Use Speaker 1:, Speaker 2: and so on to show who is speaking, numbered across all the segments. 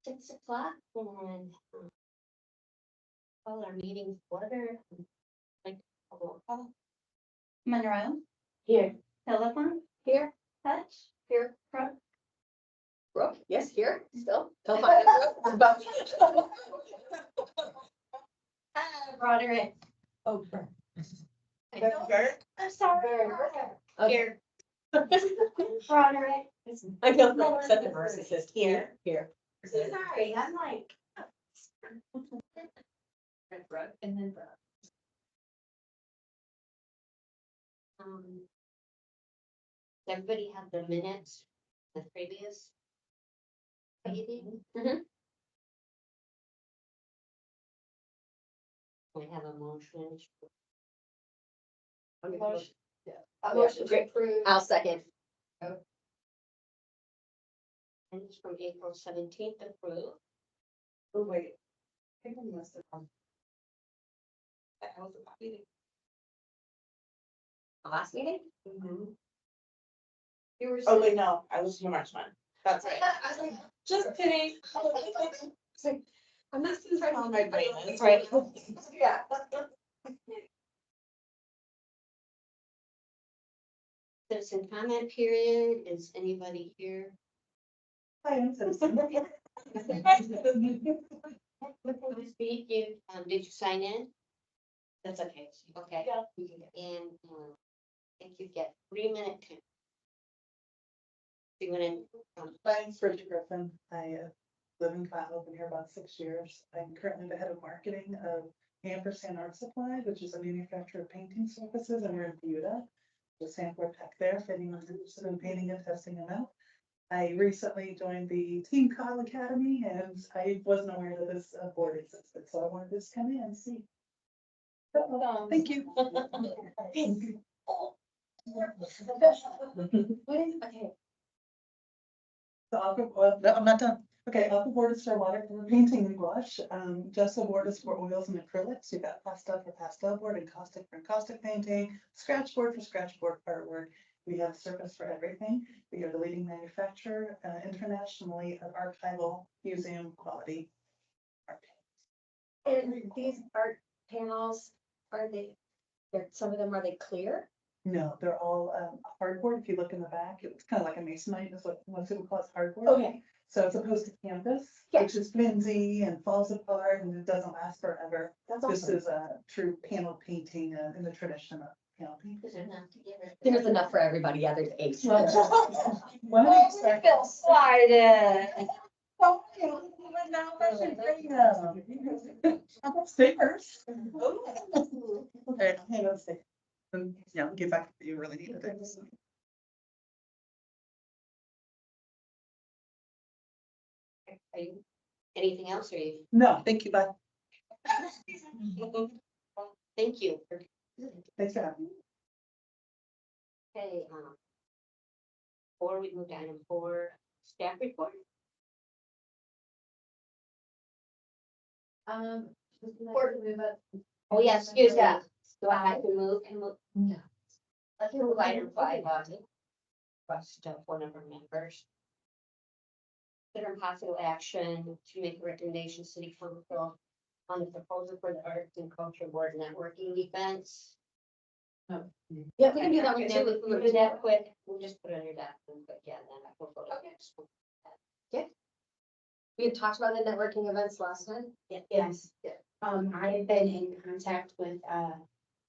Speaker 1: 6:00 and call our meeting to order. Like, a roll call.
Speaker 2: Monroe,
Speaker 1: Here.
Speaker 2: Philippa,
Speaker 1: Here.
Speaker 2: Hutch,
Speaker 1: Here.
Speaker 2: Brooke,
Speaker 1: Brooke, yes, here, still. Telephone number.
Speaker 2: Broderick.
Speaker 1: Oh.
Speaker 2: I'm sorry.
Speaker 1: Here.
Speaker 2: Broderick.
Speaker 1: I know, such a narcissist.
Speaker 2: Here.
Speaker 1: Here.
Speaker 2: Sorry, I'm like.
Speaker 1: Brooke, and then Brooke. Does everybody have the minutes, the previous meeting? We have a motion.
Speaker 2: Motion.
Speaker 1: A
Speaker 2: motion to approve.
Speaker 1: I'll second. Minutes from April 17th approved.
Speaker 3: Oh, wait. I think I must have. That was a meeting.
Speaker 1: The last meeting?
Speaker 3: You were. Oh, wait, no, I was in March one. That's right. I was like, just kidding. It's like, and this is how my brain is, right? Yeah.
Speaker 1: Citizen comment period. Is anybody here?
Speaker 3: I am citizen.
Speaker 1: Speak, you, did you sign in? That's okay. Okay.
Speaker 3: Yeah.
Speaker 1: And, I think you get 3 minutes. You want to,
Speaker 3: My name's Bridget Griffin. I live in Cotton, I've been here about 6 years. I'm currently the head of marketing of Ampersand Art Supply, which is a manufacturer of painting surfaces, and we're in Buda. The Sanford Tech there, if anyone's interested in painting and testing them out. I recently joined the Team Cotton Academy, and I wasn't aware that this board existed, so I wanted to just come in and see. Thank you.
Speaker 2: Okay.
Speaker 3: So no, I'm not done. Okay, Aqua Board is for watercolor painting and gouache. Gesso Board is for oils and acrylics. You've got pastel for pastel board and caustic for caustic painting, scratch board for scratch board artwork. We have Surface for everything. We are the leading manufacturer internationally of archival museum quality art paintings.
Speaker 2: And these art panels, some of them, are they clear?
Speaker 3: No, they're all hardboard. If you look in the back, it's kind of like a masonite, is what most people call it, hardboard.
Speaker 2: Okay.
Speaker 3: So as opposed to canvas,
Speaker 2: Yeah.
Speaker 3: which is flimsy and falls apart and it doesn't last forever.
Speaker 2: That's
Speaker 3: This
Speaker 2: awesome.
Speaker 3: is a true panel painting in the tradition of panel painting.
Speaker 1: is there enough to give it?
Speaker 4: There's enough for everybody, yeah, there's 8.
Speaker 3: When
Speaker 2: Oh,
Speaker 3: we start-
Speaker 2: feel slighted.
Speaker 3: Oh, now I should bring them. Stickers. Okay, hang on a second. Yeah, I'll get back if you really need it.
Speaker 1: Are you, anything else, or you?
Speaker 3: No, thank you, bye.
Speaker 1: Thank you.
Speaker 3: Thanks for having me.
Speaker 1: Okay, before we move to item 4, staff report. Oh, yes, excuse me.
Speaker 2: Yeah.
Speaker 1: Do I have to move?
Speaker 2: No.
Speaker 1: Let's move item 5 on. Question for number members. Consider possible action to make a recommendation to City Council on the proposal for the Arts and Culture Board networking events.
Speaker 2: Yeah, we can do that one
Speaker 1: Okay,
Speaker 2: too.
Speaker 1: we'll do that quick. We'll just put it on your desk and quick, yeah, and then we'll go to the next one.
Speaker 4: We had talked about the networking events last time.
Speaker 2: Yes. I have been in contact with,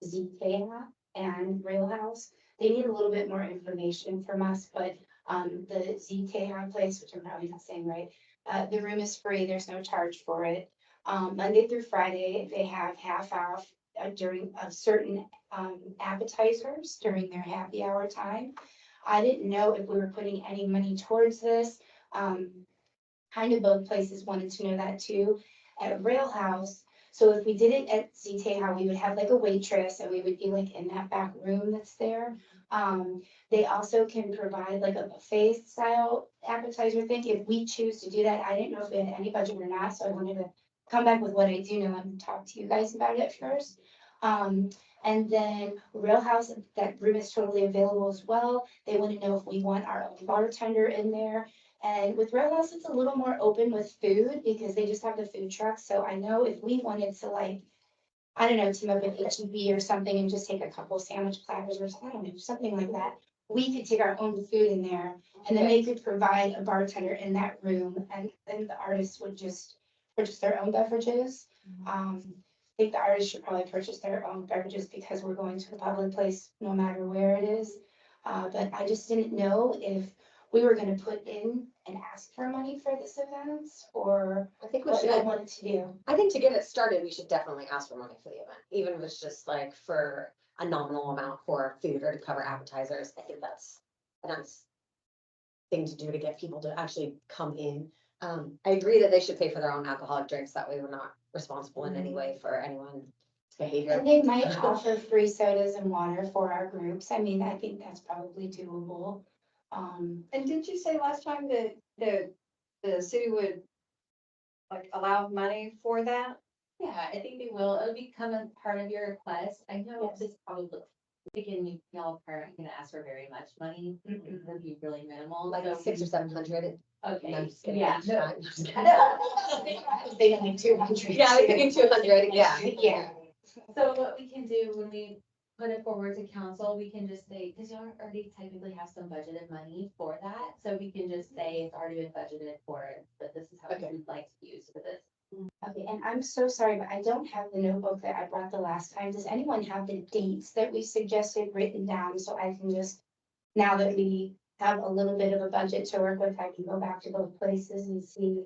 Speaker 2: ZKA and Rail House. They need a little bit more information from us, but, the ZKA place, which I'm probably not saying right, the room is free. There's no charge for it. Monday through Friday, they have half off during certain, appetizers during their happy hour time. I didn't know if we were putting any money towards this. Kind of both places wanted to know that too. At Rail House, so if we did it at ZTH, we would have like a waitress and we would be like in that back room that's there. They also can provide like a buffet style appetizer thing if we choose to do that. I didn't know if we had any budget or not, so I wanted to come back with what I do know and talk to you guys about it first. And then Rail House, that room is totally available as well. They want to know if we want our own bartender in there. And with Row House, it's a little more open with food because they just have the food truck. So I know if we wanted to like, I don't know, team up with HEB or something and just take a couple sandwich platters or I don't know, something like that. We could take our own food in there and then they could provide a bartender in that room and then the artists would just purchase their own beverages. I think the artists should probably purchase their own beverages because we're going to a public place no matter where it is. But I just didn't know if we were gonna put in and ask for money for this event or
Speaker 4: I think we
Speaker 2: what I
Speaker 4: should,
Speaker 2: wanted to do.
Speaker 4: I think to get it started, we should definitely ask for money for the event, even if it's just like for a nominal amount for food or to cover appetizers. I think that's a nice thing to do to get people to actually come in. I agree that they should pay for their own alcoholic drinks. That way we're not responsible in any way for anyone's behavior.
Speaker 2: And they might offer free sodas and water for our groups. I mean, I think that's probably doable.
Speaker 5: And didn't you say last time that the city would like allow money for that?
Speaker 6: Yeah, I think they will. It'll become a part of your request. I know this probably, again, y'all aren't gonna ask for very much money. It'll be really minimal.
Speaker 4: Like
Speaker 6: so-
Speaker 4: 600 or 700. No, I'm
Speaker 6: Okay,
Speaker 4: just kidding.
Speaker 6: yeah.
Speaker 4: I'm just
Speaker 6: no.
Speaker 4: kidding.
Speaker 2: I was thinking like 200.
Speaker 4: Yeah, I was thinking 200, yeah.
Speaker 2: Yeah.
Speaker 6: So what we can do when we put it forward to council, we can just say, because y'all already technically have some budgeted money for that. So we can just say it's already been budgeted for it, but this is how
Speaker 4: Okay.
Speaker 6: we'd like to use for this.
Speaker 2: Okay, and I'm so sorry, but I don't have the notebook that I brought the last time. Does anyone have the dates that we suggested written down so I can just, now that we have a little bit of a budget to work with, I can go back to both places and see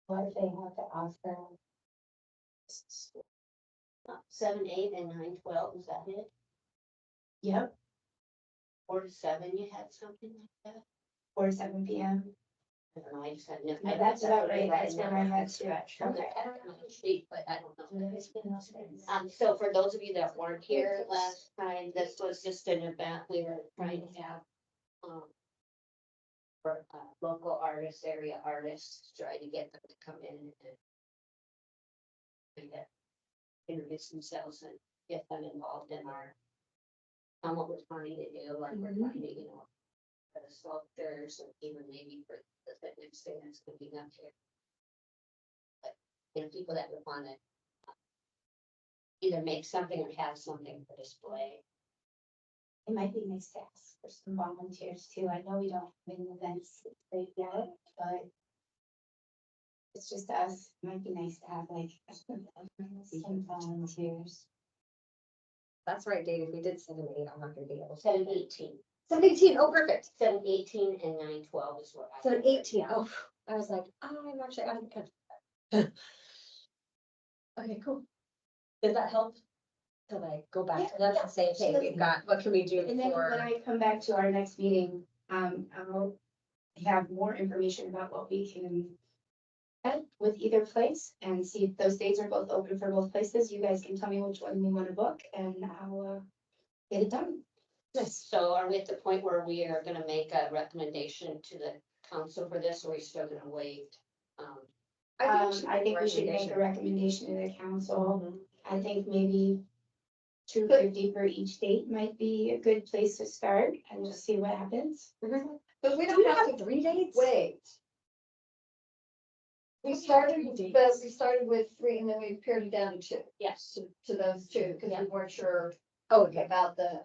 Speaker 2: what they have to offer.
Speaker 1: 7, 8, and 9, 12, is that it?
Speaker 2: Yep,
Speaker 1: 4 to 7, you had something like that?
Speaker 2: 4 to 7 PM.
Speaker 1: I don't know, I just had. no-
Speaker 2: No,
Speaker 1: I-
Speaker 2: that's about right,
Speaker 1: what I
Speaker 2: that's
Speaker 1: wrote
Speaker 2: what I
Speaker 1: down.
Speaker 2: had too. Okay.
Speaker 1: I don't know the sheet, but I don't know. So for those of you that weren't here last time, this was just an event we were trying to have. For local artists, area artists, try to get them to come in and introduce themselves and get them involved in our. On what we're trying to do, like we're trying to, for the sculptors and even maybe for the next thing that's coming up here. But, people that would wanna either make something or have something for display.
Speaker 2: It might be nice to ask for some volunteers too. I know we don't have any events right yet, but it's just us. It might be nice to have like some volunteers.
Speaker 4: That's right, Dave. If we did 7, 8, I'm not gonna be able to.
Speaker 1: 7, 18.
Speaker 4: 718, oh, perfect.
Speaker 1: 7, 18 and 9, 12 is what I.
Speaker 4: 718, oh, I was like, oh, I'm actually out of the country. Okay, cool. Does that help? To like go back to them and say, hey, we've got, what can we do
Speaker 2: And then when
Speaker 4: for?
Speaker 2: I come back to our next meeting, I'll have more information about what we can add with either place and see if those dates are both open for both places. You guys can tell me which one you want to book and I'll get it done.
Speaker 1: So are we at the point where we are gonna make a recommendation to the council for this, or are we still gonna wait?
Speaker 2: I think we should make a recommendation to the council. I think maybe $250 for each date might be a good place to start and just see what happens.
Speaker 5: But we
Speaker 4: Do
Speaker 5: don't
Speaker 4: you
Speaker 5: have
Speaker 4: have
Speaker 5: to
Speaker 4: 3 dates?
Speaker 5: wait. We started, but we started with 3 and then we pared it down to 2,
Speaker 1: Yes.
Speaker 5: to those 2, because we weren't sure
Speaker 4: Oh, okay.
Speaker 5: about the.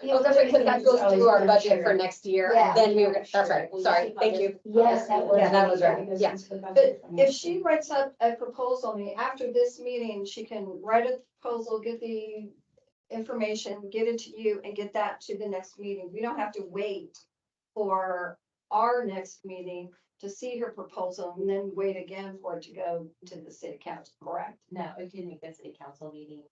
Speaker 4: Oh, that's right, because that goes through our budget for next year,
Speaker 5: Yeah.
Speaker 4: and then we were, that's right, sorry, thank you.
Speaker 2: Yes, that was.
Speaker 4: Yeah, that was right. Yeah.
Speaker 5: But if she writes up a proposal, I mean, after this meeting, she can write a proposal, get the information, get it to you and get that to the next meeting. We don't have to wait for our next meeting to see her proposal and then wait again for it to go to the city council, correct?
Speaker 6: No, we can make the city council meeting.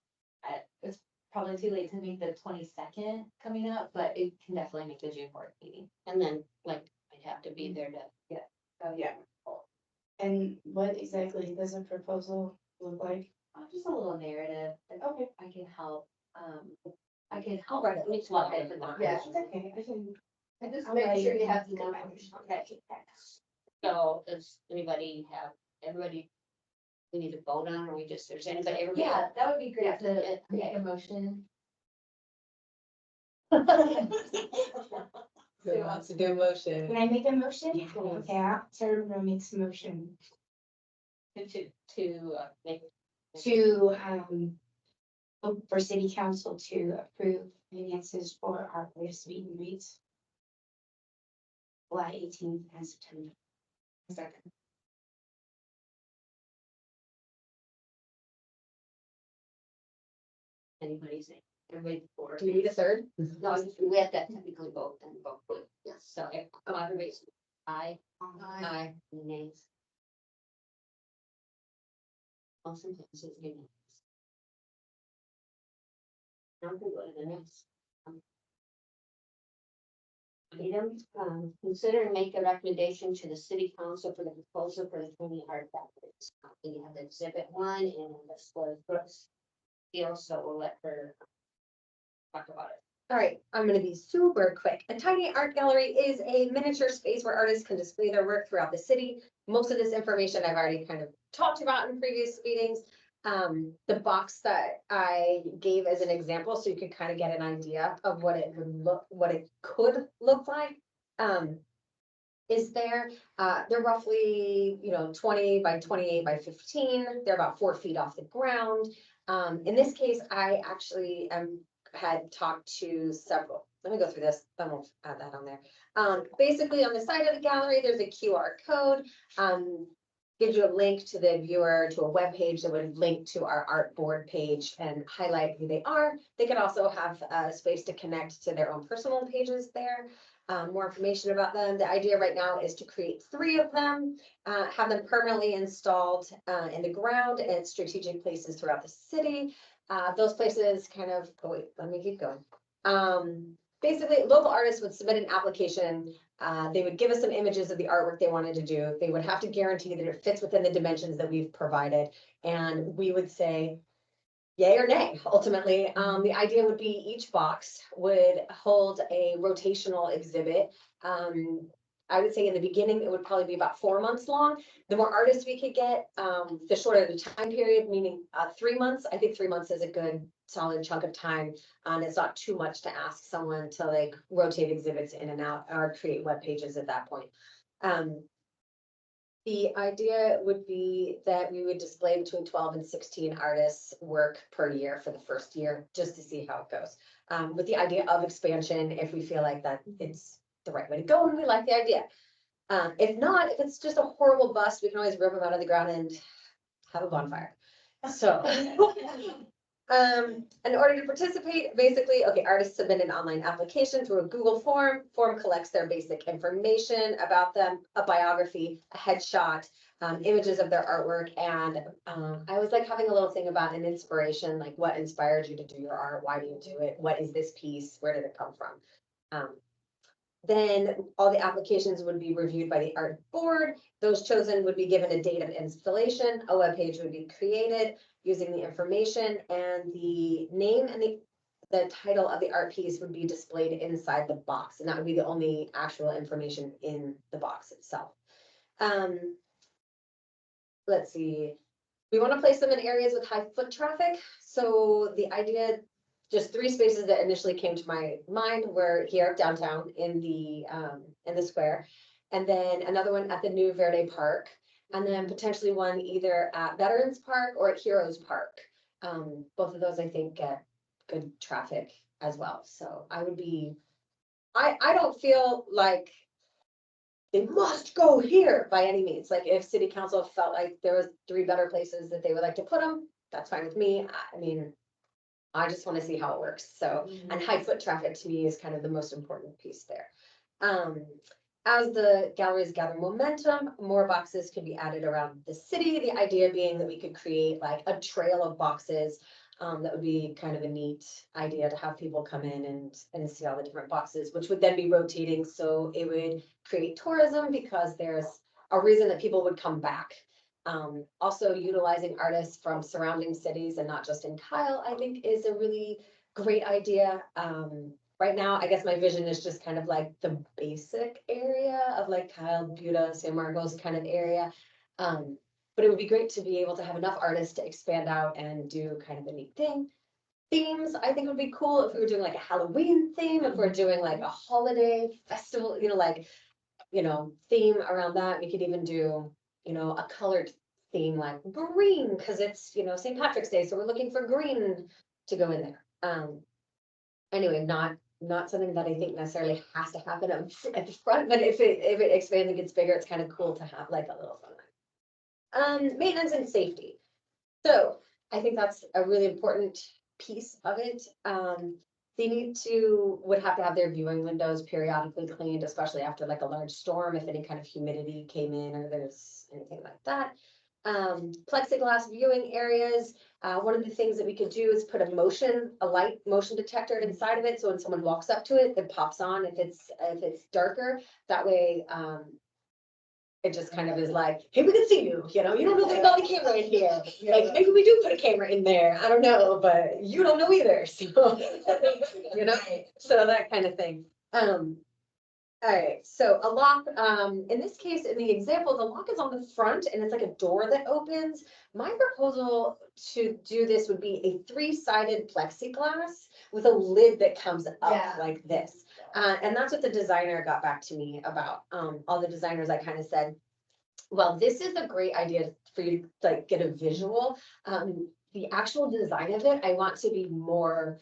Speaker 6: It's probably too late to make the 22nd coming up, but it can definitely make the June 4th meeting.
Speaker 1: And then, like, I'd have to be there to.
Speaker 5: Oh, yeah.
Speaker 2: And what exactly does a proposal look like?
Speaker 6: Just a little narrative. that
Speaker 2: Okay.
Speaker 6: I can help, I can
Speaker 1: I'll
Speaker 6: help.
Speaker 1: write it. It's a lot
Speaker 6: different
Speaker 1: different.
Speaker 5: Yeah.
Speaker 2: Okay, I can.
Speaker 5: And just
Speaker 2: I'll
Speaker 5: make
Speaker 2: write
Speaker 5: sure
Speaker 2: it
Speaker 5: you
Speaker 2: down.
Speaker 5: have the numbers.
Speaker 1: Okay. So does anybody have, everybody, we need to vote on, or we just, there's anybody, everybody?
Speaker 6: Yeah, that would be great to
Speaker 1: Yeah.
Speaker 6: make a motion.
Speaker 4: Who wants to do a motion?
Speaker 2: Can I make a motion?
Speaker 1: Yeah.
Speaker 2: Okay, Sarah Monroe makes a motion
Speaker 1: To make.
Speaker 2: to, vote for city council to approve finances for our latest meet and greets. July 18th and September.
Speaker 3: Second.
Speaker 1: Anybody's name, everybody for.
Speaker 4: Do we need a third?
Speaker 1: No, we have to technically vote and vote, yes, so if, everybody's aye.
Speaker 4: Aye.
Speaker 1: Any nays? Motion passes unanimous. Now we can go to the next. Item, consider and make a recommendation to the city council for the proposal for the 20 art galleries. We have exhibit 1 and this was Brooks. Deal, so we'll let her talk about it.
Speaker 4: All right, I'm gonna be super quick. A tiny art gallery is a miniature space where artists can display their work throughout the city. Most of this information I've already kind of talked about in previous meetings. The box that I gave as an example, so you could kind of get an idea of what it could look like. Is there, they're roughly, 20 by 28 by 15. They're about 4 feet off the ground. In this case, I actually had talked to several, let me go through this, then we'll add that on there. Basically on the side of the gallery, there's a QR code. Gives you a link to the viewer to a web page that would link to our art board page and highlight who they are. They could also have a space to connect to their own personal pages there. More information about them. The idea right now is to create 3 of them, have them permanently installed in the ground at strategic places throughout the city. Those places kind of, oh wait, let me keep going. Basically, local artists would submit an application. They would give us some images of the artwork they wanted to do. They would have to guarantee that it fits within the dimensions that we've provided. And we would say, yay or nay, ultimately. The idea would be each box would hold a rotational exhibit. I would say in the beginning, it would probably be about 4 months long. The more artists we could get, the shorter the time period, meaning 3 months. I think 3 months is a good solid chunk of time. And it's not too much to ask someone to like rotate exhibits in and out or create web pages at that point. The idea would be that we would display between 12 and 16 artists' work per year for the first year, just to see how it goes. With the idea of expansion, if we feel like that it's the right way to go and we like the idea. If not, if it's just a horrible bust, we can always rip them out of the ground and have a bonfire. So, in order to participate, basically, okay, artists submit an online application through a Google form. Form collects their basic information about them, a biography, a headshot, images of their artwork, and I was like having a little thing about an inspiration, like what inspired you to do your art? Why do you do it? What is this piece? Where did it come from? Then all the applications would be reviewed by the art board. Those chosen would be given a date of installation. A web page would be created using the information, and the name and the title of the art piece would be displayed inside the box, and that would be the only actual information in the box itself. Let's see. We want to place them in areas with high foot traffic. So the idea, just 3 spaces that initially came to my mind were here downtown in the square, and then another one at the new Verde Park, and then potentially one either at Veterans Park or at Heroes Park. Both of those I think get good traffic as well. So I would be, I don't feel like they must go here by any means. Like if city council felt like there was 3 better places that they would like to put them, that's fine with me. I mean, I just want to see how it works. So, and high foot traffic to me is kind of the most important piece there. As the galleries gather momentum, more boxes could be added around the city. The idea being that we could create like a trail of boxes. That would be kind of a neat idea to have people come in and see all the different boxes, which would then be rotating. So it would create tourism because there's a reason that people would come back. Also utilizing artists from surrounding cities and not just in Kyle, I think is a really great idea. Right now, I guess my vision is just kind of like the basic area of like Kyle, Buda, San Marcos kind of area. But it would be great to be able to have enough artists to expand out and do kind of a neat thing. themes, I think would be cool if we were doing like a Halloween theme, if we're doing like a holiday festival, theme around that. We could even do, a colored theme like green, because it's, St. Patrick's Day, so we're looking for green to go in there. Anyway, not something that I think necessarily has to happen at the front, but if it expands and gets bigger, it's kind of cool to have like a little fun. Maintenance and safety. So I think that's a really important piece of it. They would have to have their viewing windows periodically cleaned, especially after like a large storm, if any kind of humidity came in or there's anything like that. Plexiglass viewing areas. One of the things that we could do is put a light motion detector inside of it. So when someone walks up to it, it pops on if it's darker. That way, it just kind of is like, hey, we can see you, you don't know there's not a camera in here. Like, maybe we do put a camera in there. I don't know, but you don't know either. So, so that kind of thing. All right, so a lock, in this case, in the example, the lock is on the front and it's like a door that opens. My proposal to do this would be a 3-sided plexiglass with a lid that comes up
Speaker 5: Yeah.
Speaker 4: like this. And that's what the designer got back to me about. All the designers, I kind of said, well, this is a great idea for you to like get a visual. The actual design of it, I want to be more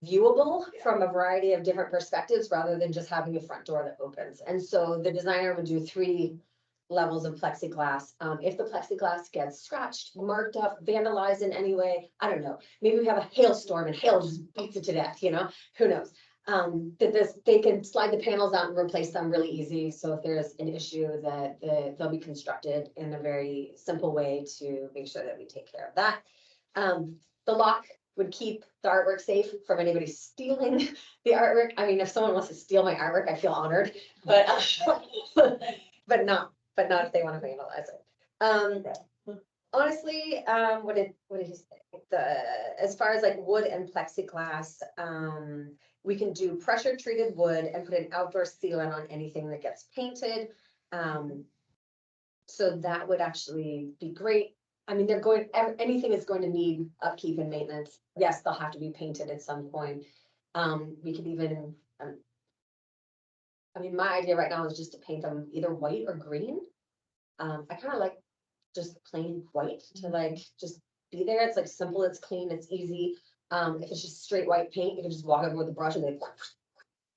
Speaker 4: viewable from a variety of different perspectives rather than just having a front door that opens. And so the designer would do 3 levels of plexiglass. If the plexiglass gets scratched, marked up, vandalized in any way, I don't know. Maybe we have a hailstorm and hail just beats it to death, who knows? They can slide the panels out and replace them really easy. So if there's an issue that they'll be constructed in a very simple way to make sure that we take care of that. The lock would keep the artwork safe from anybody stealing the artwork. I mean, if someone wants to steal my artwork, I feel honored, but but not if they want to vandalize it. Honestly, what did he say? As far as like wood and plexiglass, we can do pressure treated wood and put an outdoor sealant on anything that gets painted. So that would actually be great. I mean, anything is going to need upkeep and maintenance. Yes, they'll have to be painted at some point. We could even, my idea right now is just to paint them either white or green. I kind of like just plain white to like just be there. It's like simple, it's clean, it's easy. If it's just straight white paint, you can just walk over with a brush and they,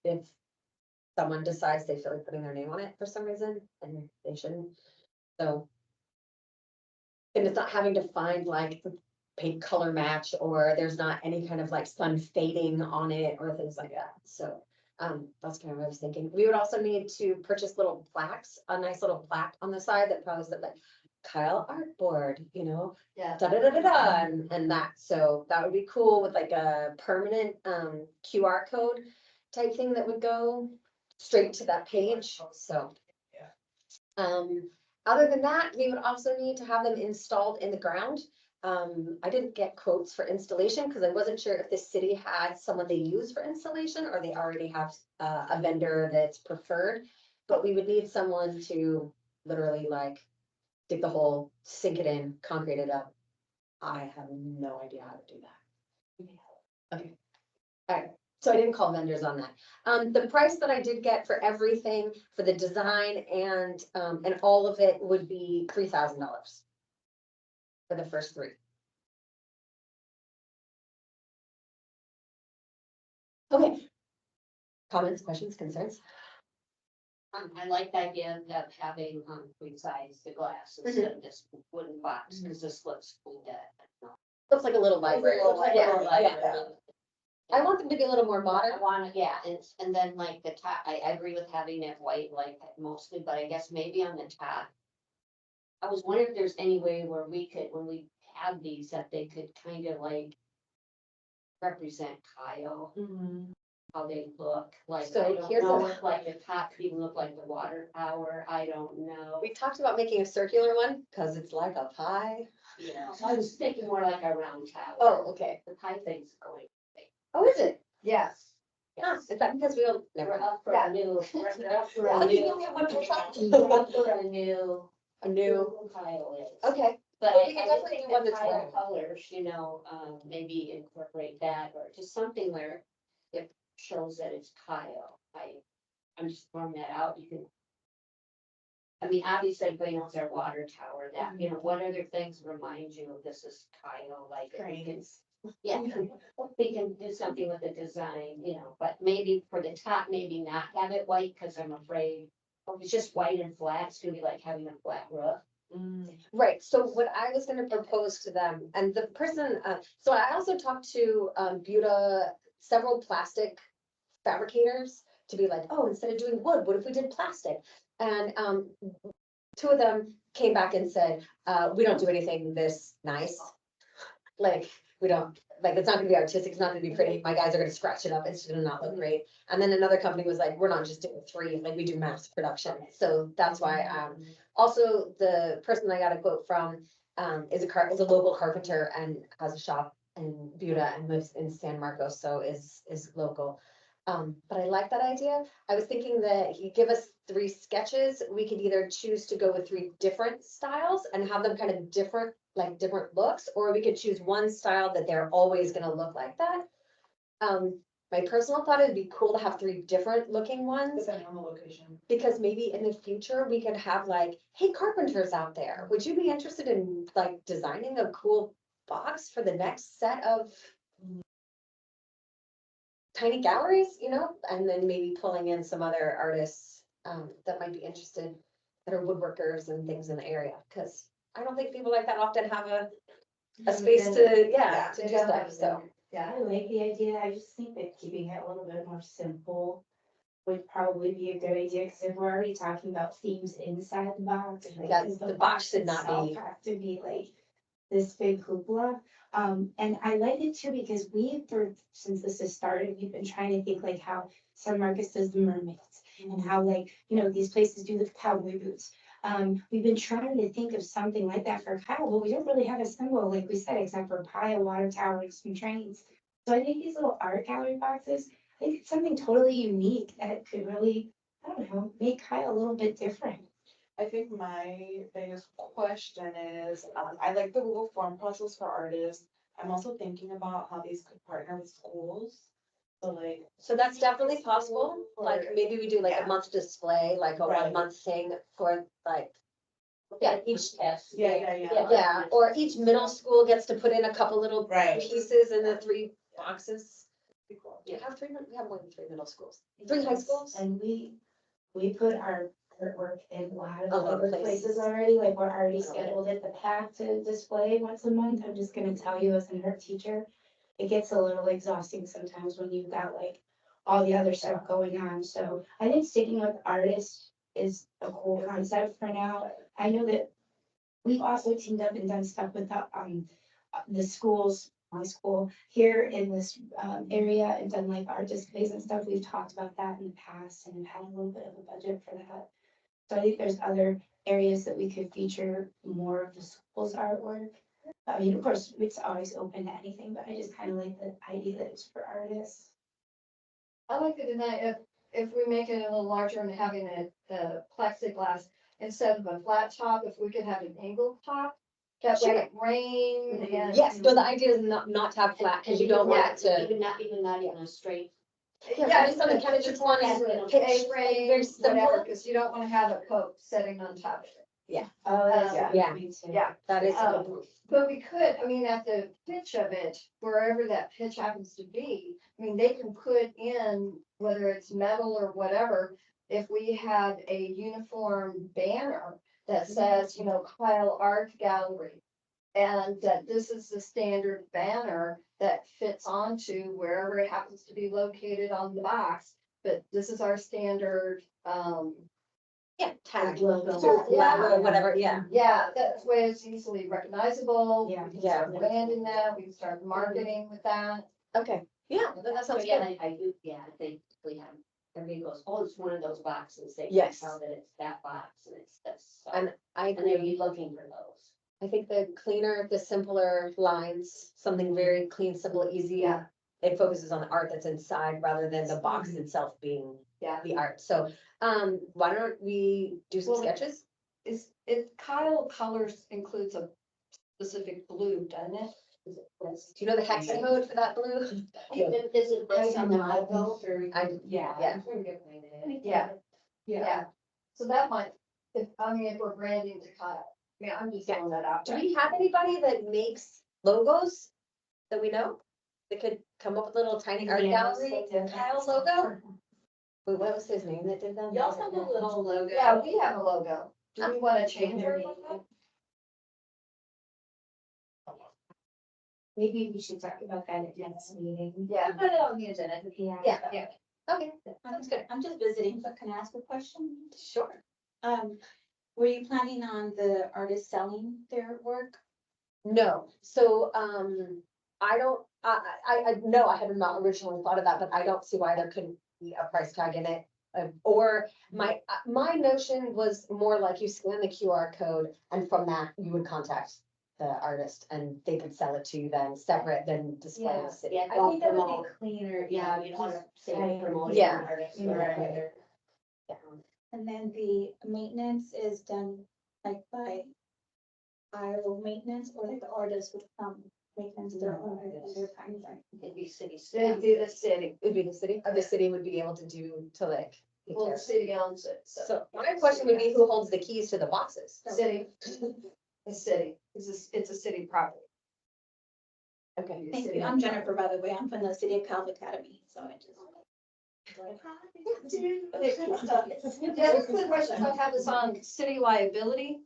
Speaker 4: if someone decides they feel like putting their name on it for some reason, and they shouldn't. So. And it's not having to find like the paint color match, or there's not any kind of like sun fading on it or things like that. So that's kind of what I was thinking. We would also need to purchase little plaques, a nice little plaque on the side that probably said like Kyle Artboard,
Speaker 5: Yeah.
Speaker 4: da da da da da, and that. So that would be cool with like a permanent QR code type thing that would go straight to that page. So other than that, we would also need to have them installed in the ground. I didn't get quotes for installation because I wasn't sure if the city had someone they use for installation or they already have a vendor that's preferred. But we would need someone to literally like dig the hole, sink it in, concrete it up. I have no idea how to do that. Okay. All right. So I didn't call vendors on that. The price that I did get for everything, for the design and all of it would be $3,000 for the first 3. Okay. Comments, questions, concerns?
Speaker 1: I like the idea of having 3 sides to glass instead of this wooden box, because this looks cool dead.
Speaker 4: Looks like a little library.
Speaker 1: Yeah.
Speaker 4: I want them to be a little more modern.
Speaker 1: I want to, yeah, and then like the top, I agree with having it white like mostly, but I guess maybe on the top. I was wondering if there's any way where we could, when we have these, that they could kind of like represent Kyle, how they look, like,
Speaker 4: So
Speaker 1: I don't
Speaker 4: here's
Speaker 1: know,
Speaker 4: a-
Speaker 1: if like the top could even look like the water tower, I don't know.
Speaker 4: We talked about making a circular one because it's like a pie.
Speaker 1: I was thinking more like a round tower.
Speaker 4: Oh, okay.
Speaker 1: The pie thing's going.
Speaker 4: Oh, is it?
Speaker 5: Yes.
Speaker 4: Yeah, is that because we don't, never
Speaker 1: We're
Speaker 4: mind.
Speaker 1: up for a new, we're up for
Speaker 4: I
Speaker 1: a
Speaker 4: think we
Speaker 1: new.
Speaker 4: only have one per side.
Speaker 1: We're up for a new.
Speaker 4: A new,
Speaker 1: Tile is.
Speaker 4: okay,
Speaker 1: But
Speaker 4: Well, we can
Speaker 1: I would
Speaker 4: definitely
Speaker 1: think
Speaker 4: do one
Speaker 1: that
Speaker 4: that's
Speaker 1: tile
Speaker 4: red.
Speaker 1: colors, maybe incorporate that or just something where it shows that it's tile. I'm just throwing that out. You can. I mean, obviously, everybody knows their water tower, that, what other things remind you of this is tile, like. if we can- Yeah, we can do something with the design, but maybe for the top, maybe not have it white, cause I'm afraid. If it's just white and flat, it's gonna be like having a flat roof.
Speaker 4: Right, so what I was gonna propose to them, and the person, so I also talked to, Buda, several plastic fabricators to be like, oh, instead of doing wood, what if we did plastic? And, two of them came back and said, we don't do anything this nice. Like, we don't, like, it's not gonna be artistic, it's not gonna be pretty, my guys are gonna scratch it up, it's gonna not look great. And then another company was like, we're not just doing 3, like, we do mass production, so that's why, also, the person I got a quote from, is a local carpenter and has a shop in Buda and lives in San Marcos, so is local. But I like that idea. I was thinking that he'd give us 3 sketches. We could either choose to go with 3 different styles and have them kind of different looks, or we could choose one style that they're always gonna look like that. My personal thought, it'd be cool to have 3 different looking ones,
Speaker 3: Depending on the location.
Speaker 4: because maybe in the future we could have like, hey, carpenters out there, would you be interested in like designing a cool box for the next set of tiny galleries, and then maybe pulling in some other artists, that might be interested, that are woodworkers and things in the area, because I don't think people like that often have a space to,
Speaker 5: Yeah,
Speaker 4: to
Speaker 5: they
Speaker 4: do
Speaker 5: don't
Speaker 4: stuff,
Speaker 5: have
Speaker 4: so.
Speaker 5: Yeah,
Speaker 2: I like the idea, I just think that keeping it a little bit more simple would probably be a good idea, because if we're already talking about themes inside the box. like,
Speaker 4: Yeah,
Speaker 2: does
Speaker 4: the box should not
Speaker 2: itself
Speaker 4: be-
Speaker 2: Have to be like this big cupola, and I like it too, because since this has started, we've been trying to think like how San Marcos does the mermaids. And how these places do the cowboy boots. We've been trying to think of something like that for Kyle, but we don't really have a symbol, like we said, except for a pie, a water tower, and some trains. So I think these little art gallery boxes, I think it's something totally unique that could really, I don't know, make Kyle a little bit different.
Speaker 7: I think my biggest question is, I like the Google form process for artists. I'm also thinking about how these could partner with schools. So like,
Speaker 4: So that's definitely possible, like maybe we do like a
Speaker 7: Yeah.
Speaker 4: month display, like a
Speaker 7: Right.
Speaker 4: 1 month thing for like. Yeah, each,
Speaker 1: Yes.
Speaker 7: yeah.
Speaker 4: yeah, or each middle school gets to put in a couple little
Speaker 7: Right.
Speaker 4: pieces in the 3 boxes.
Speaker 7: Be cool.
Speaker 4: We have 3, we have more than 3 middle schools, 3 high schools.
Speaker 2: And we put our artwork in a lot of
Speaker 4: A lot of
Speaker 2: other
Speaker 4: places.
Speaker 2: places already, like we're already scheduled at the PAC to display once a month. I'm just gonna tell you as an art teacher. It gets a little exhausting sometimes when you've got like all the other stuff going on, so I think sticking with artists is a cool concept for now. I know that we've also teamed up and done stuff with the schools, my school here in this area, and done like art displays and stuff. We've talked about that in the past and have had a little bit of a budget for that. So I think there's other areas that we could feature more of the school's artwork. I mean, of course, it's always open to anything, but I just kind of like the idea that it's for artists.
Speaker 5: I like it tonight, if we make it a little larger and having a plexiglass instead of a flat top, if we could have an angled top. That way it rain and.
Speaker 4: Yes, but the idea is not to have flat, because you don't want it to.
Speaker 1: Even not even a straight.
Speaker 4: Yeah, just something kind of just one pitch,
Speaker 5: A-frame,
Speaker 4: very
Speaker 5: whatever,
Speaker 4: simple.
Speaker 5: because you don't want to have a coat sitting on top of it.
Speaker 2: Oh, that's
Speaker 5: Yeah.
Speaker 2: a good
Speaker 4: Yeah.
Speaker 2: point too.
Speaker 5: Yeah,
Speaker 4: That is.
Speaker 5: but we could, I mean, at the pitch of it, wherever that pitch happens to be, I mean, they can put in, whether it's metal or whatever, if we have a uniform banner that says, Kyle Art Gallery. And that this is the standard banner that fits onto wherever it happens to be located on the box. But this is our standard,
Speaker 4: Yeah, tag.
Speaker 2: Logo.
Speaker 5: Yeah.
Speaker 4: Whatever, yeah.
Speaker 5: yeah, that way it's easily recognizable.
Speaker 2: Yeah.
Speaker 5: We can start branding that, we can start marketing with that.
Speaker 4: Okay, yeah, that sounds
Speaker 1: Yeah,
Speaker 4: good.
Speaker 1: I do, I think we have, everybody goes, oh, it's one of those boxes, they can
Speaker 4: Yes.
Speaker 1: tell that it's that box and it's this. So-
Speaker 4: And I
Speaker 1: And they'll
Speaker 4: agree.
Speaker 1: be looking for those.
Speaker 4: I think the cleaner, the simpler lines, something very clean, simple, easy.
Speaker 5: Yeah.
Speaker 4: It focuses on the art that's inside rather than the box itself being
Speaker 5: Yeah.
Speaker 4: the art. So, why don't we do some
Speaker 5: Well,
Speaker 4: sketches?
Speaker 5: Is Kyle Colors includes a specific blue, doesn't it?
Speaker 1: Is it this?
Speaker 4: Do you know the hex code for that blue?
Speaker 1: Is it this on the logo?
Speaker 6: Yeah.
Speaker 4: Yeah.
Speaker 6: I'm sure we can find it.
Speaker 5: Yeah. So that might, if we're branding to Kyle, I mean, I'm just throwing that out.
Speaker 4: Do we have anybody that makes logos that we know? That could come up with little tiny art gallery Kyle logo? Wait, what was his name that did them?
Speaker 6: You also have a little logo.
Speaker 5: Yeah, we have a logo. Do we want to change our logo?
Speaker 2: Maybe we should talk about that at next meeting.
Speaker 5: Yeah.
Speaker 6: Put it on the agenda.
Speaker 4: Yeah.
Speaker 5: Yeah.
Speaker 4: Okay, sounds good.
Speaker 8: I'm just visiting, but can I ask a question?
Speaker 4: Sure.
Speaker 8: Were you planning on the artists selling their work?
Speaker 4: No, so, I don't, no, I had not originally thought of that, but I don't see why there couldn't be a price tag in it. Or my notion was more like you scan the QR code and from that you would contact the artist and they could sell it to you then separate than display in the city.
Speaker 1: Yeah,
Speaker 6: I
Speaker 1: don't
Speaker 6: think that would
Speaker 1: promote.
Speaker 6: be cleaner.
Speaker 1: Yeah, you don't want to say
Speaker 6: Just
Speaker 1: promoting
Speaker 4: Yeah.
Speaker 1: artists.
Speaker 6: Right.
Speaker 8: And then the maintenance is done like by our maintenance or like the artist would maintenance their own. Their kind of-
Speaker 1: It'd be city
Speaker 5: It'd
Speaker 1: staff.
Speaker 5: be the city.
Speaker 4: It'd be the city, or the city would be able to do to like. take
Speaker 5: Well,
Speaker 4: care
Speaker 5: the
Speaker 4: of it.
Speaker 5: city owns it, so.
Speaker 4: So my question would be who holds the keys to the boxes?
Speaker 5: City. The city. It's a city property.
Speaker 4: Okay.
Speaker 8: Thank you. I'm Jennifer, by the way. I'm from the City of Calhoun Academy, so I just.
Speaker 5: The other question I have is on city liability.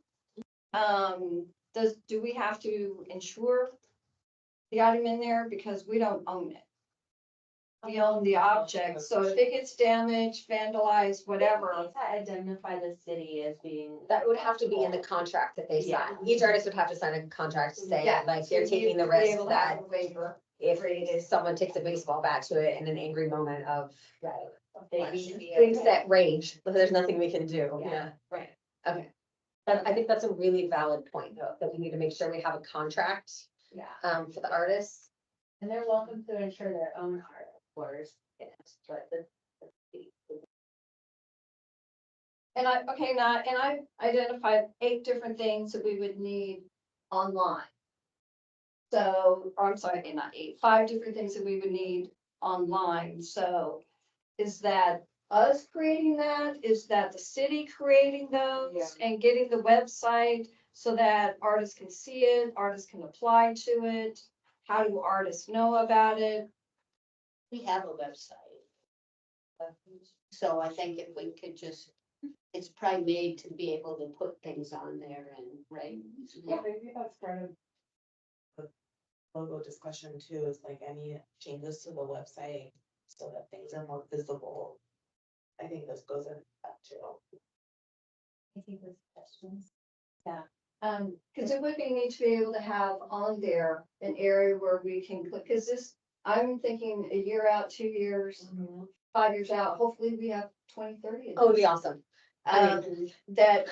Speaker 5: Do we have to insure the item in there because we don't own it? We own the object, so if it gets damaged, vandalized, whatever,
Speaker 6: Identify the city as being.
Speaker 4: That would have to be in the contract that they sign. Each artist would have to sign a contract to say,
Speaker 5: Yeah.
Speaker 4: like, they're
Speaker 5: you
Speaker 4: taking the
Speaker 5: need to be
Speaker 4: risk
Speaker 5: able to
Speaker 4: that
Speaker 5: have a waiver.
Speaker 4: if someone takes a baseball bat to it in an angry moment of
Speaker 6: They need to be.
Speaker 4: things that rage, there's nothing we can do.
Speaker 6: Yeah.
Speaker 4: Right. Okay. I think that's a really valid point, though, that we need to make sure we have a contract,
Speaker 6: Yeah.
Speaker 4: for the artists.
Speaker 6: And they're welcome to insure their own art, of course. Yes, but the.
Speaker 5: And I identified 8 different things that we would need online. So, or I'm sorry, not 8, 5 different things that we would need online, so is that us creating that? Is that the city creating those and getting the website so that artists can see it, artists can apply to it? How do artists know about it?
Speaker 1: We have a website. So I think if we could just, it's probably made to be able to put things on there and, right?
Speaker 7: Yeah, maybe that's part of the logo discussion too, is like any changes to the website so that things are more visible. I think this goes in that too.
Speaker 6: I think those questions.
Speaker 5: Cause it would be neat to be able to have on there an area where we can click, cause this, I'm thinking a year out, 2 years, 5 years out, hopefully we have 20, 30.
Speaker 4: Oh, it'd be awesome.
Speaker 5: That, then,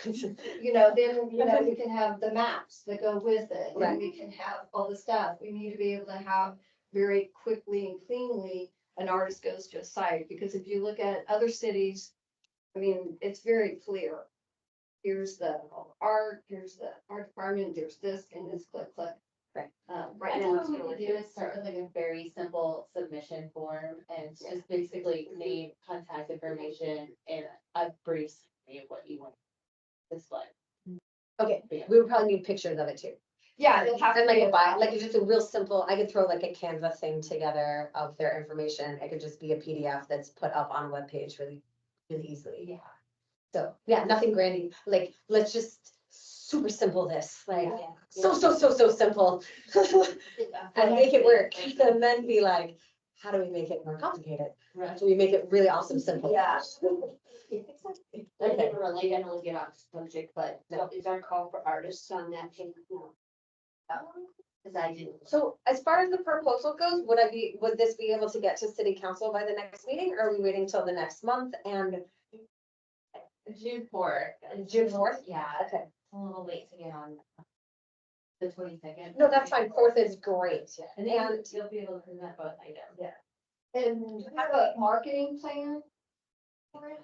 Speaker 5: we can have the maps that go with it,
Speaker 4: Right.
Speaker 5: and we can have all the stuff. We need to be able to have very quickly and cleanly an artist goes to a site, because if you look at other cities, I mean, it's very clear. Here's the art, here's the art department, there's this, and it's click.
Speaker 4: Right.
Speaker 5: Right
Speaker 6: I
Speaker 5: now,
Speaker 6: think
Speaker 5: it's
Speaker 6: what we
Speaker 5: really
Speaker 6: could do is start with like a very simple submission form and just basically name, contact information, and a brief summary of what you want to display.
Speaker 4: Okay, we would probably need pictures of it too.
Speaker 5: Yeah, it'll have to
Speaker 4: And like
Speaker 5: be
Speaker 4: a
Speaker 5: a
Speaker 4: bio, like it's just a real simple, I could throw like a Canva thing together of their information. It could just be a PDF that's put up on a webpage really, really easily.
Speaker 6: Yeah.
Speaker 4: So, yeah, nothing grandy, like, let's just super simple this, like,
Speaker 1: Yeah.
Speaker 4: so simple. And make it work, and then be like, how do we make it more complicated? How do we make it really awesome simple?
Speaker 5: Yeah.
Speaker 1: I never really gonna get off the subject, but is our call for artists on that page? No. Cause I didn't.
Speaker 4: So as far as the proposal goes, would this be able to get to city council by the next meeting, or are we waiting till the next month and
Speaker 6: June 4th.
Speaker 4: June 4th?
Speaker 6: Yeah,
Speaker 4: Okay,
Speaker 6: a little late to get on the 22nd.
Speaker 4: no, that's fine, 4th is great,
Speaker 6: And
Speaker 4: and
Speaker 6: you'll be able to present both items.
Speaker 5: And have a marketing plan for it?